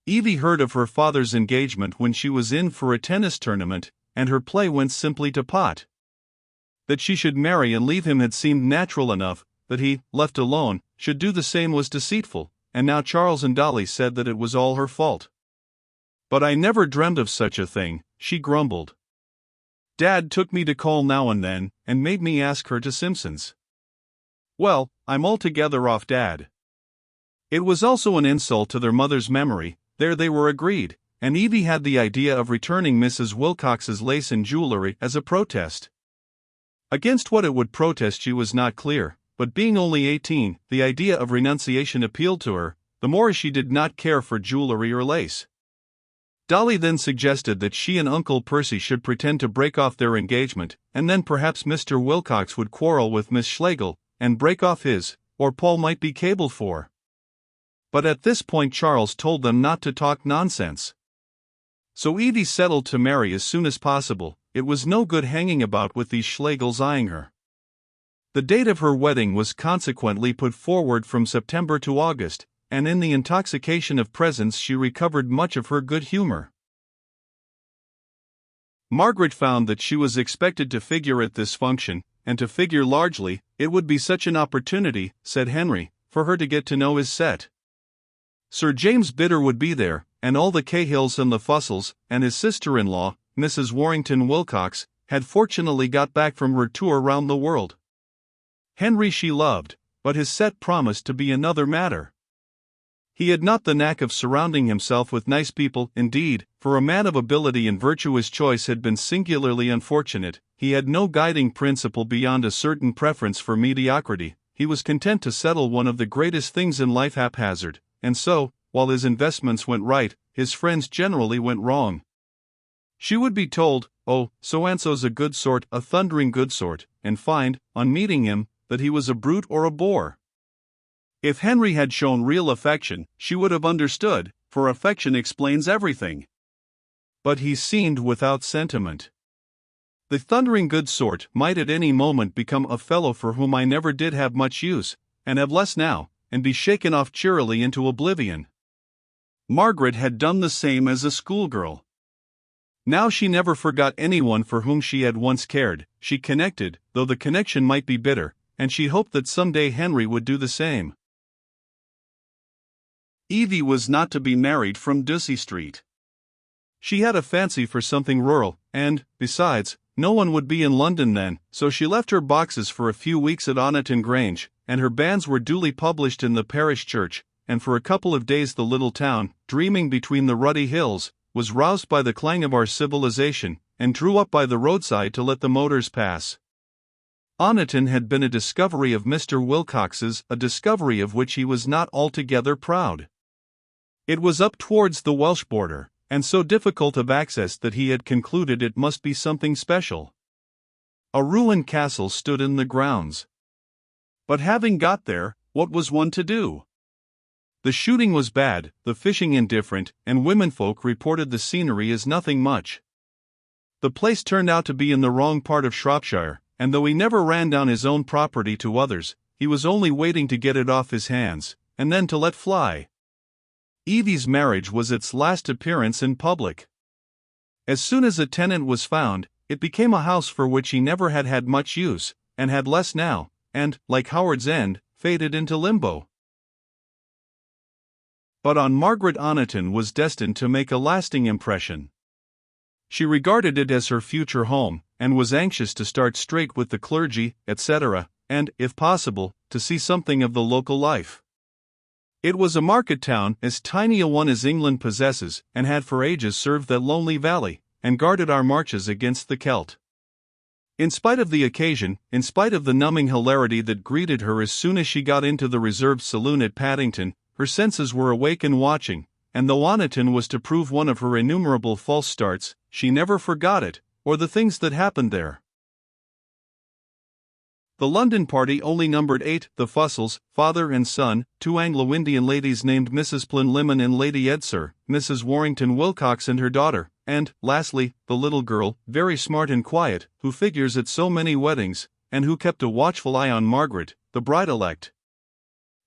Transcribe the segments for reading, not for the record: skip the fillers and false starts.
Evie heard of her father's engagement when she was in for a tennis tournament, and her play went simply to pot. That she should marry and leave him had seemed natural enough, that he, left alone, should do the same was deceitful, and now Charles and Dolly said that it was all her fault. "But I never dreamt of such a thing," she grumbled. "Dad took me to call now and then, and made me ask her to Simpson's. Well, I'm altogether off Dad." It was also an insult to their mother's memory. There they were agreed, and Evie had the idea of returning Mrs. Wilcox's lace and jewelry as a protest. Against what it would protest she was not clear, but being only 18, the idea of renunciation appealed to her, the more as she did not care for jewelry or lace. Dolly then suggested that she and Uncle Percy should pretend to break off their engagement, and then perhaps Mr. Wilcox would quarrel with Miss Schlegel, and break off his, or Paul might be cabled for. But at this point Charles told them not to talk nonsense. So Evie settled to marry as soon as possible. It was no good hanging about with these Schlegels eyeing her. The date of her wedding was consequently put forward from September to August, and in the intoxication of presents she recovered much of her good humor. Margaret found that she was expected to figure at this function, and to figure largely. It would be such an opportunity, said Henry, for her to get to know his set. Sir James Bitter would be there, and all the Cahills and the Fussells, and his sister-in-law, Mrs. Warrington Wilcox, had fortunately got back from her tour round the world. Henry she loved, but his set promised to be another matter. He had not the knack of surrounding himself with nice people. Indeed, for a man of ability and virtue his choice had been singularly unfortunate. He had no guiding principle beyond a certain preference for mediocrity. He was content to settle one of the greatest things in life haphazard, and so, while his investments went right, his friends generally went wrong. She would be told, "Oh, so-and-so's a good sort, a thundering good sort," and find, on meeting him, that he was a brute or a bore. If Henry had shown real affection, she would have understood, for affection explains everything. But he seemed without sentiment. The thundering good sort might at any moment become a fellow for whom I never did have much use, and have less now, and be shaken off cheerily into oblivion. Margaret had done the same as a schoolgirl. Now she never forgot anyone for whom she had once cared. She connected, though the connection might be bitter, and she hoped that someday Henry would do the same. Evie was not to be married from Ducie Street. She had a fancy for something rural, and, besides, no one would be in London then, so she left her boxes for a few weeks at Oniton Grange, and her banns were duly published in the parish church, and for a couple of days the little town, dreaming between the ruddy hills, was roused by the clang of our civilization, and drew up by the roadside to let the motors pass. Oniton had been a discovery of Mr. Wilcox's, a discovery of which he was not altogether proud. It was up towards the Welsh border, and so difficult of access that he had concluded it must be something special. A ruined castle stood in the grounds. But having got there, what was one to do? The shooting was bad, the fishing indifferent, and womenfolk reported the scenery as nothing much. The place turned out to be in the wrong part of Shropshire, and though he never ran down his own property to others, he was only waiting to get it off his hands, and then to let fly. Evie's marriage was its last appearance in public. As soon as a tenant was found, it became a house for which he never had had much use, and had less now, and, like Howard's End, faded into limbo. But on Margaret Oniton was destined to make a lasting impression. She regarded it as her future home, and was anxious to start straight with the clergy, etc., and, if possible, to see something of the local life. It was a market town, as tiny a one as England possesses, and had for ages served that lonely valley, and guarded our marches against the Celt. In spite of the occasion, in spite of the numbing hilarity that greeted her as soon as she got into the reserved saloon at Paddington, her senses were awake and watching, and though Oniton was to prove one of her innumerable false starts, she never forgot it, or the things that happened there. The London party only numbered 8, the Fussells, father and son, 2 Anglo-Indian ladies named Mrs. Plinlimmon and Lady Edser, Mrs. Warrington Wilcox and her daughter, and, lastly, the little girl, very smart and quiet, who figures at so many weddings, and who kept a watchful eye on Margaret, the bride-elect.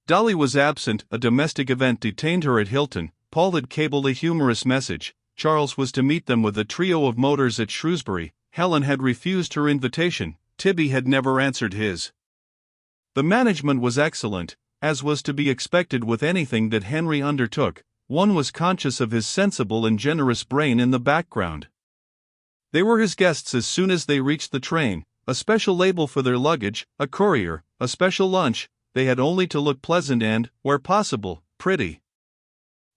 Dolly was absent. A domestic event detained her at Hilton, Paul had cabled a humorous message. Charles was to meet them with a trio of motors at Shrewsbury. Helen had refused her invitation. Tibby had never answered his. The management was excellent, as was to be expected with anything that Henry undertook. One was conscious of his sensible and generous brain in the background. They were his guests as soon as they reached the train. A special label for their luggage, a courier, a special lunch. They had only to look pleasant and, where possible, pretty.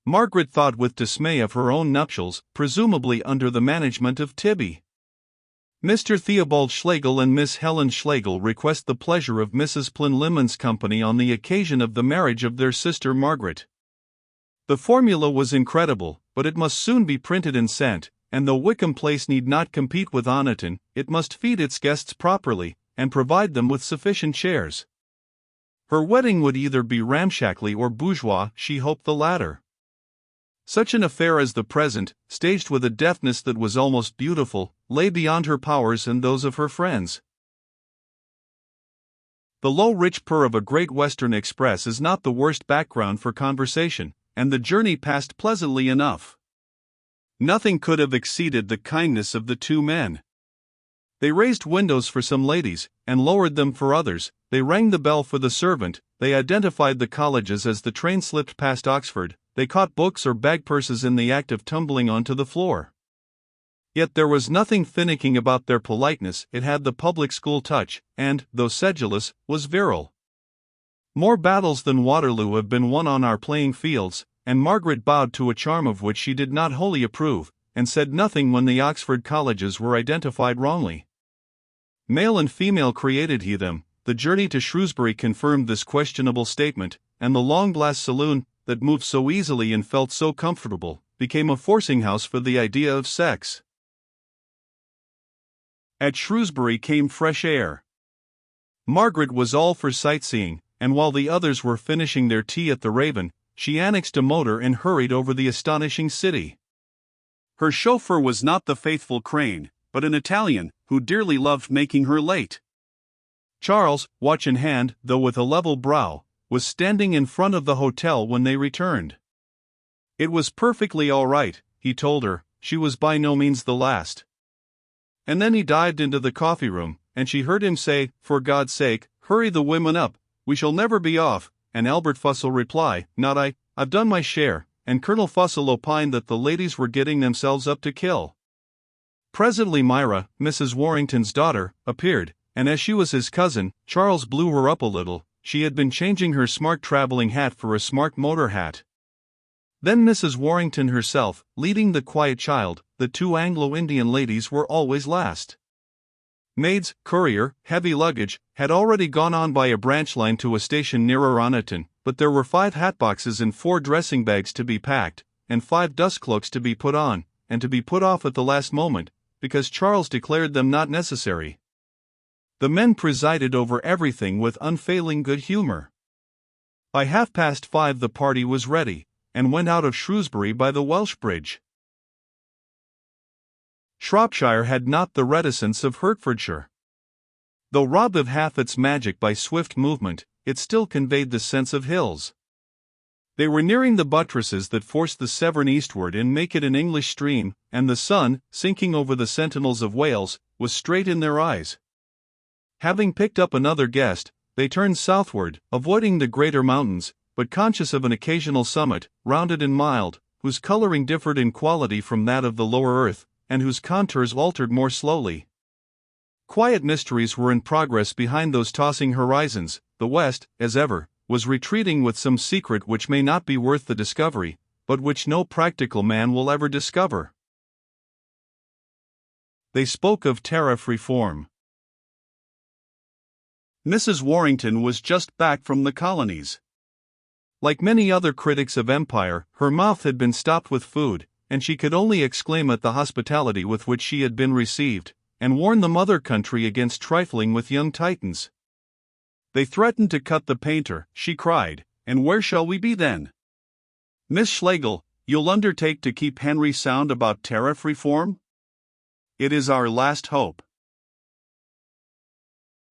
Margaret thought with dismay of her own nuptials, presumably under the management of Tibby. Mr. Theobald Schlegel and Miss Helen Schlegel request the pleasure of Mrs. Plinlimmon's company on the occasion of the marriage of their sister Margaret. The formula was incredible, but it must soon be printed and sent, and though Wickham Place need not compete with Oniton, it must feed its guests properly, and provide them with sufficient chairs. Her wedding would either be ramshackly or bourgeois, she hoped the latter. Such an affair as the present, staged with a deftness that was almost beautiful, lay beyond her powers and those of her friends. The low rich purr of a Great Western Express is not the worst background for conversation, and the journey passed pleasantly enough. Nothing could have exceeded the kindness of the two men. They raised windows for some ladies, and lowered them for others. They rang the bell for the servant. They identified the colleges as the train slipped past Oxford. They caught books or bag purses in the act of tumbling onto the floor. Yet there was nothing finicking about their politeness. It had the public school touch, and, though sedulous, was virile. More battles than Waterloo have been won on our playing fields, and Margaret bowed to a charm of which she did not wholly approve, and said nothing when the Oxford colleges were identified wrongly. Male and female created he them. The journey to Shrewsbury confirmed this questionable statement, and the long glass saloon, that moved so easily and felt so comfortable, became a forcing house for the idea of sex. At Shrewsbury came fresh air. Margaret was all for sightseeing, and while the others were finishing their tea at the Raven, she annexed a motor and hurried over the astonishing city. Her chauffeur was not the faithful Crane, but an Italian, who dearly loved making her late. Charles, watch in hand, though with a level brow, was standing in front of the hotel when they returned. It was perfectly all right, he told her. She was by no means the last. And then he dived into the coffee room, and she heard him say, "For God's sake, hurry the women up, we shall never be off," and Albert Fussell reply, "Not I, I've done my share," and Colonel Fussell opined that the ladies were getting themselves up to kill. Presently Myra, Mrs. Warrington's daughter, appeared, and as she was his cousin, Charles blew her up a little. She had been changing her smart traveling hat for a smart motor hat. Then Mrs. Warrington herself, leading the quiet child. The two Anglo-Indian ladies were always last. Maids, courier, heavy luggage, had already gone on by a branch line to a station nearer Oniton, but there were 5 hat-boxes and 4 dressing bags to be packed, and 5 dust cloaks to be put on, and to be put off at the last moment, because Charles declared them not necessary. The men presided over everything with unfailing good humor. By 5:30 the party was ready, and went out of Shrewsbury by the Welsh Bridge. Shropshire had not the reticence of Hertfordshire. Though robbed of half its magic by swift movement, it still conveyed the sense of hills. They were nearing the buttresses that forced the Severn eastward and make it an English stream, and the sun, sinking over the sentinels of Wales, was straight in their eyes. Having picked up another guest, they turned southward, avoiding the greater mountains, but conscious of an occasional summit, rounded and mild, whose coloring differed in quality from that of the lower earth, and whose contours altered more slowly. Quiet mysteries were in progress behind those tossing horizons. The west, as ever, was retreating with some secret which may not be worth the discovery, but which no practical man will ever discover. They spoke of tariff reform. Mrs. Warrington was just back from the colonies. Like many other critics of empire, her mouth had been stopped with food, and she could only exclaim at the hospitality with which she had been received, and warn the mother country against trifling with young Titans. "They threatened to cut the painter," she cried, "and where shall we be then? Miss Schlegel, you'll undertake to keep Henry sound about tariff reform? It is our last hope."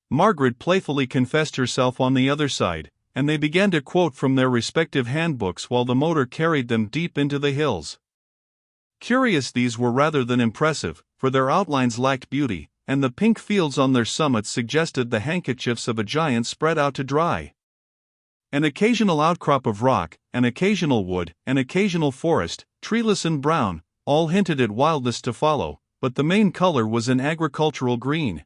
Margaret playfully confessed herself on the other side, and they began to quote from their respective handbooks while the motor carried them deep into the hills. Curious these were rather than impressive, for their outlines lacked beauty, and the pink fields on their summits suggested the handkerchiefs of a giant spread out to dry. An occasional outcrop of rock, an occasional wood, an occasional forest, treeless and brown, all hinted at wildness to follow, but the main color was an agricultural green.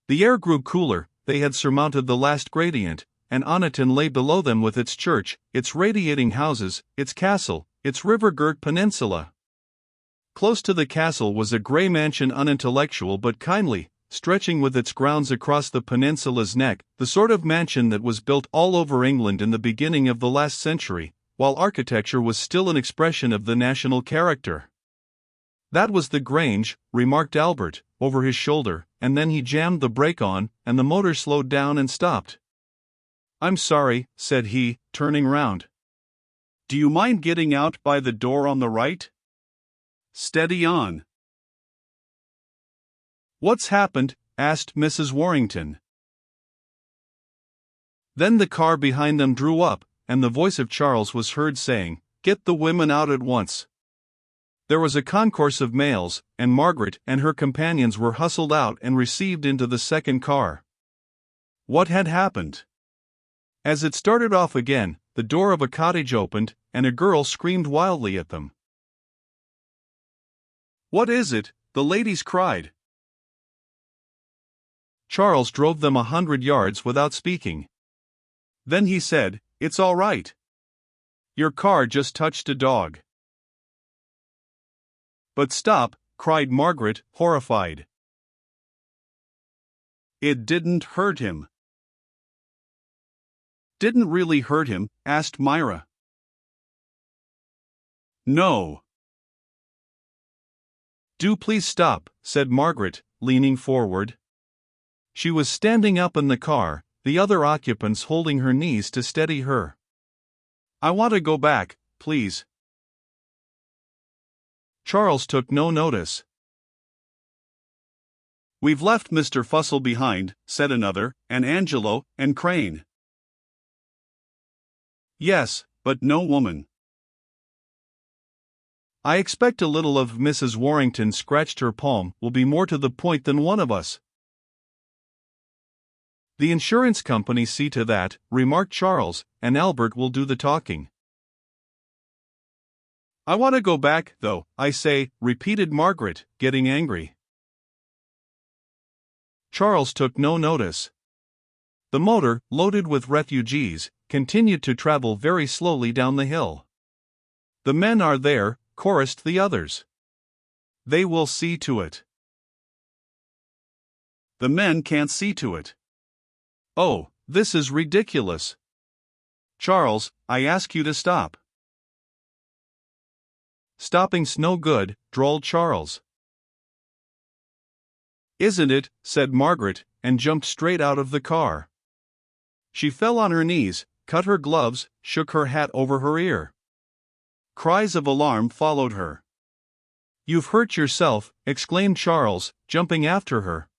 The air grew cooler, they had surmounted the last gradient, and Oniton lay below them with its church, its radiating houses, its castle, its river-girt peninsula. Close to the castle was a grey mansion, unintellectual but kindly, stretching with its grounds across the peninsula's neck, the sort of mansion that was built all over England in the beginning of the last century, while architecture was still an expression of the national character. "That was the Grange," remarked Albert, over his shoulder, and then he jammed the brake on, and the motor slowed down and stopped. "I'm sorry," said he, turning round. "Do you mind getting out by the door on the right? Steady on." "What's happened?" asked Mrs. Warrington. Then the car behind them drew up, and the voice of Charles was heard saying, "Get the women out at once." There was a concourse of males, and Margaret and her companions were hustled out and received into the second car. What had happened? As it started off again, the door of a cottage opened, and a girl screamed wildly at them. "What is it?" the ladies cried. Charles drove them 100 yards without speaking. Then he said, "It's all right. Your car just touched a dog." "But stop," cried Margaret, horrified. "It didn't hurt him." "Didn't really hurt him?" asked Myra. "No." "Do please stop," said Margaret, leaning forward. She was standing up in the car, the other occupants holding her knees to steady her. "I want to go back, please." Charles took no notice. "We've left Mr. Fussell behind," said another, "and Angelo, and Crane." "Yes, but no woman." "I expect a little of," Mrs. Warrington scratched her palm, "will be more to the point than one of us." "The insurance company see to that," remarked Charles, "and Albert will do the talking." "I want to go back, though, I say," repeated Margaret, getting angry. Charles took no notice. The motor, loaded with refugees, continued to travel very slowly down the hill. "The men are there," chorused the others. "They will see to it." "The men can't see to it." "Oh, this is ridiculous. Charles, I ask you to stop." "Stopping's no good," drawled Charles. "Isn't it?" said Margaret, and jumped straight out of the car. She fell on her knees, cut her gloves, shook her hat over her ear. Cries of alarm followed her. "You've hurt yourself," exclaimed Charles, jumping after her.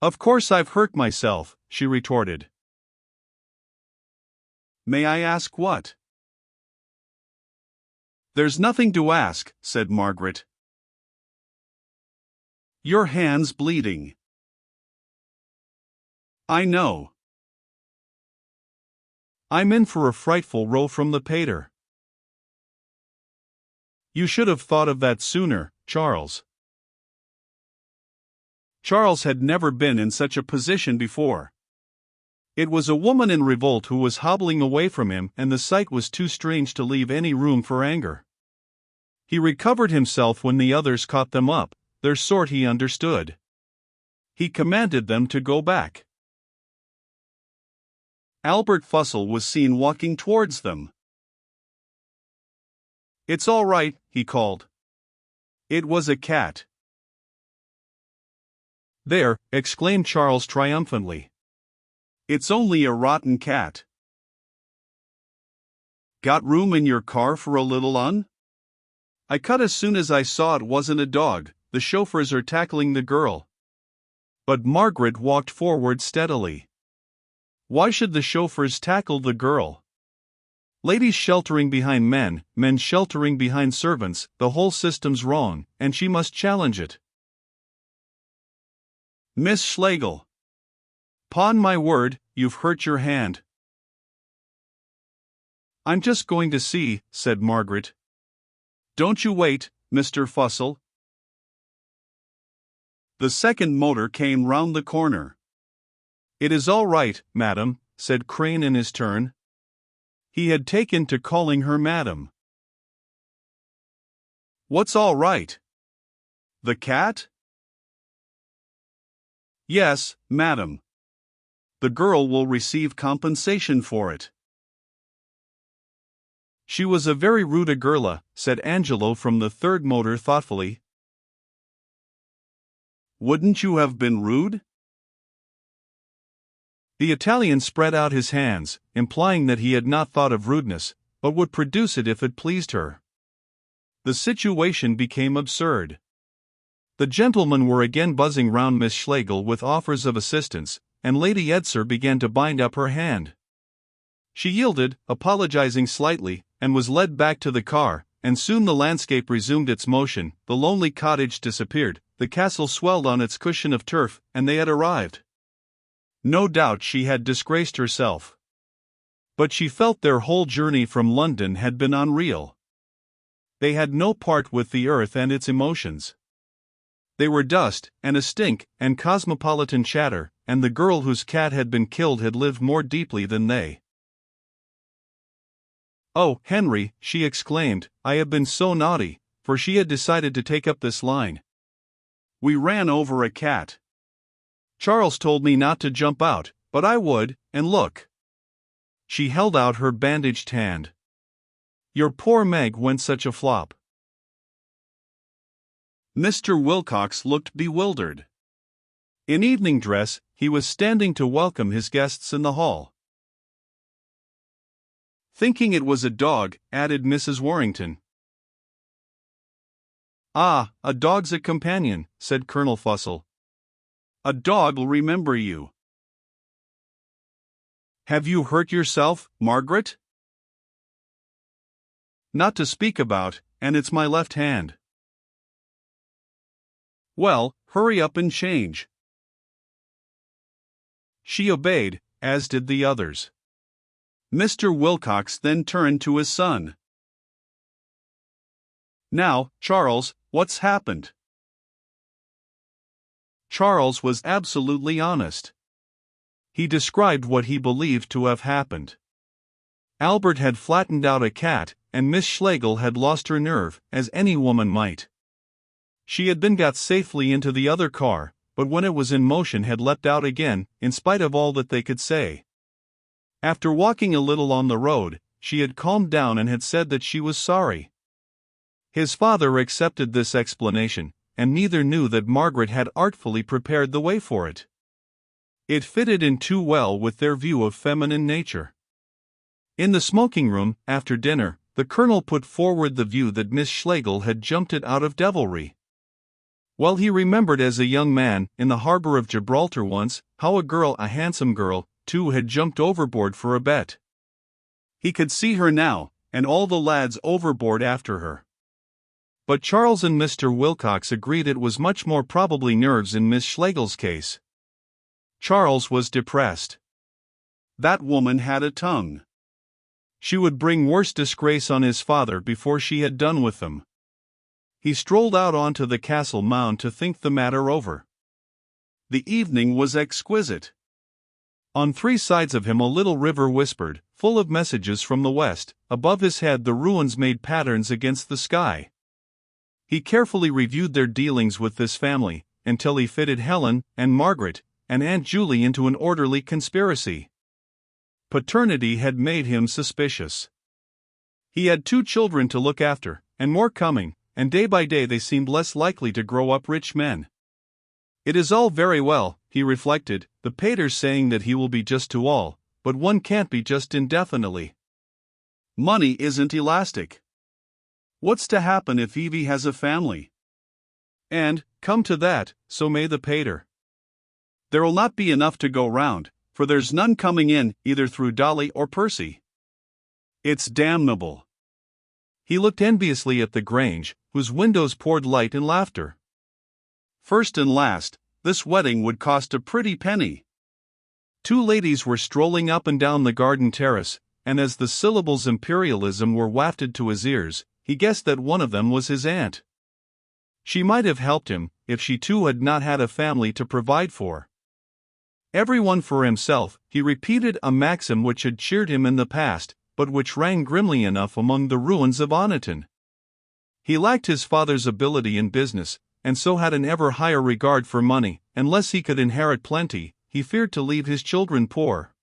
"Of course I've hurt myself," she retorted. "May I ask what?" "There's nothing to ask," said Margaret. "Your hand's bleeding." "I know. I'm in for a frightful row from the pater." "You should have thought of that sooner, Charles." Charles had never been in such a position before. It was a woman in revolt who was hobbling away from him, and the sight was too strange to leave any room for anger. He recovered himself when the others caught them up, their sort he understood. He commanded them to go back. Albert Fussell was seen walking towards them. "It's all right," he called. "It was a cat." "There," exclaimed Charles triumphantly. "It's only a rotten cat." "Got room in your car for a little un?" "I cut as soon as I saw it wasn't a dog. The chauffeurs are tackling the girl." But Margaret walked forward steadily. Why should the chauffeurs tackle the girl? Ladies sheltering behind men, men sheltering behind servants, the whole system's wrong, and she must challenge it. Miss Schlegel. 'Pon my word, you've hurt your hand. I'm just going to see, said Margaret. Don't you wait, Mr. Fussell. The second motor came round the corner. It is all right, madam, said Crane in his turn. He had taken to calling her madam. What's all right? The cat? Yes, madam. The girl will receive compensation for it. She was a very rude girla, said Angelo from the third motor thoughtfully. Wouldn't you have been rude? The Italian spread out his hands, implying that he had not thought of rudeness, but would produce it if it pleased her. The situation became absurd. The gentlemen were again buzzing round Miss Schlegel with offers of assistance, and Lady Edser began to bind up her hand. She yielded, apologizing slightly, and was led back to the car, and soon the landscape resumed its motion, the lonely cottage disappeared, the castle swelled on its cushion of turf, and they had arrived. No doubt she had disgraced herself. But she felt their whole journey from London had been unreal. They had no part with the earth and its emotions. They were dust, and a stink, and cosmopolitan chatter, and the girl whose cat had been killed had lived more deeply than they. Oh, Henry, she exclaimed, I have been so naughty, for she had decided to take up this line. We ran over a cat. Charles told me not to jump out, but I would, and look. She held out her bandaged hand. Your poor Meg went such a flop. Mr. Wilcox looked bewildered. In evening dress, he was standing to welcome his guests in the hall. Thinking it was a dog, added Mrs. Warrington. Ah, a dog's a companion, said Colonel Fussell. A dog'll remember you. Have you hurt yourself, Margaret? Not to speak about, and it's my left hand. Well, hurry up and change. She obeyed, as did the others. Mr. Wilcox then turned to his son. Now, Charles, what's happened? Charles was absolutely honest. He described what he believed to have happened. Albert had flattened out a cat, and Miss Schlegel had lost her nerve, as any woman might. She had been got safely into the other car, but when it was in motion had leapt out again, in spite of all that they could say. After walking a little on the road, she had calmed down and had said that she was sorry. His father accepted this explanation, and neither knew that Margaret had artfully prepared the way for it. It fitted in too well with their view of feminine nature. In the smoking room, after dinner, the colonel put forward the view that Miss Schlegel had jumped it out of devilry. Well, he remembered as a young man, in the harbor of Gibraltar once, how a handsome girl, too, had jumped overboard for a bet. He could see her now, and all the lads overboard after her. But Charles and Mr. Wilcox agreed it was much more probably nerves in Miss Schlegel's case. Charles was depressed. That woman had a tongue. She would bring worse disgrace on his father before she had done with them. He strolled out onto the castle mound to think the matter over. The evening was exquisite. On three sides of him a little river whispered, full of messages from the west. Above his head the ruins made patterns against the sky. He carefully reviewed their dealings with this family, until he fitted Helen, and Margaret, and Aunt Julie into an orderly conspiracy. Paternity had made him suspicious. He had 2 children to look after, and more coming, and day by day they seemed less likely to grow up rich men. It is all very well, he reflected, the pater saying that he will be just to all, but one can't be just indefinitely. Money isn't elastic. What's to happen if Evie has a family? And, come to that, so may the pater. There'll not be enough to go round, for there's none coming in, either through Dolly or Percy. It's damnable. He looked enviously at the Grange, whose windows poured light and laughter. First and last, this wedding would cost a pretty penny. Two ladies were strolling up and down the garden terrace, and as the syllables imperialism were wafted to his ears, he guessed that one of them was his aunt. She might have helped him, if she too had not had a family to provide for. Everyone for himself, he repeated, a maxim which had cheered him in the past, but which rang grimly enough among the ruins of Oniton. He lacked his father's ability in business, and so had an ever higher regard for money. Unless he could inherit plenty, he feared to leave his children poor.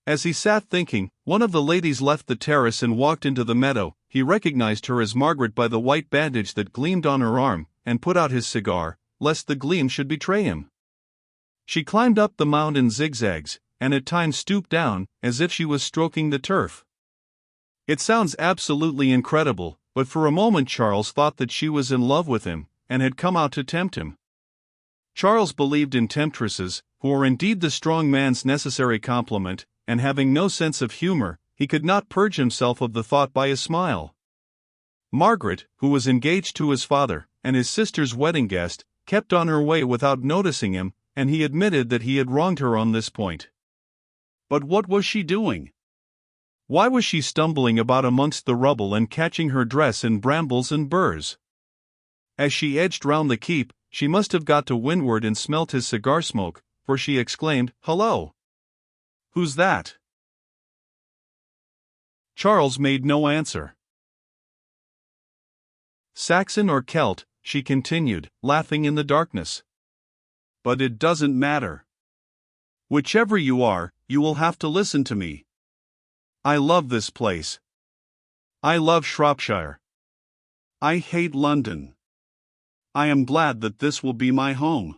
As he sat thinking, one of the ladies left the terrace and walked into the meadow. He recognized her as Margaret by the white bandage that gleamed on her arm, and put out his cigar, lest the gleam should betray him. She climbed up the mound in zigzags, and at times stooped down, as if she was stroking the turf. It sounds absolutely incredible, but for a moment Charles thought that she was in love with him, and had come out to tempt him. Charles believed in temptresses, who are indeed the strong man's necessary complement, and having no sense of humor, he could not purge himself of the thought by a smile. Margaret, who was engaged to his father, and his sister's wedding guest, kept on her way without noticing him, and he admitted that he had wronged her on this point. But what was she doing? Why was she stumbling about amongst the rubble and catching her dress in brambles and burrs? As she edged round the keep, she must have got to windward and smelt his cigar smoke, for she exclaimed, "Hullo! Who's that?" Charles made no answer. "Saxon or Celt," she continued, laughing in the darkness. "But it doesn't matter. Whichever you are, you will have to listen to me. I love this place. I love Shropshire. I hate London. I am glad that this will be my home.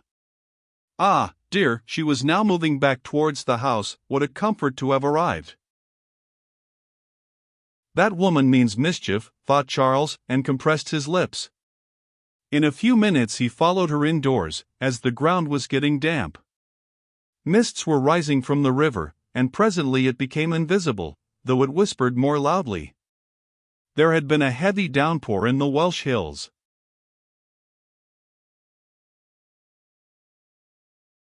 Ah, dear," she was now moving back towards the house, "what a comfort to have arrived." That woman means mischief, thought Charles, and compressed his lips. In a few minutes he followed her indoors, as the ground was getting damp. Mists were rising from the river, and presently it became invisible, though it whispered more loudly. There had been a heavy downpour in the Welsh hills.